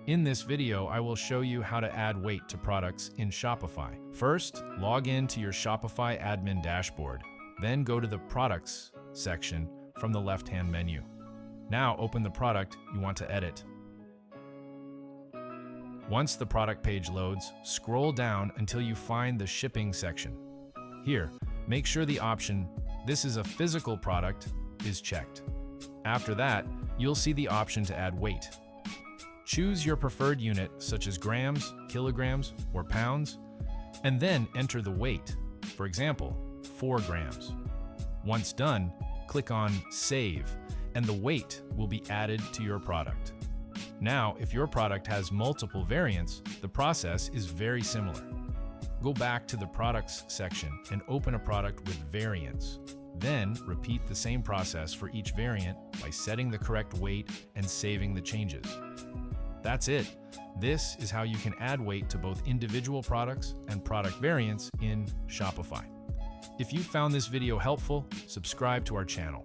In this video, I will show you how to add weight to products in Shopify. First, log in to your Shopify admin dashboard. Then go to the Products section from the left-hand menu. Now open the product you want to edit. Once the product page loads, scroll down until you find the Shipping section. Here, make sure the option "This is a physical product" is checked. After that, you'll see the option to add weight. Choose your preferred unit, such as grams, kilograms, or pounds, and then enter the weight, for example, 4 grams. Once done, click on Save, and the weight will be added to your product. Now, if your product has multiple variants, the process is very similar. Go back to the Products section and open a product with variants. Then, repeat the same process for each variant by setting the correct weight and saving the changes. That's it. This is how you can add weight to both individual products and product variants in Shopify. If you found this video helpful, subscribe to our channel.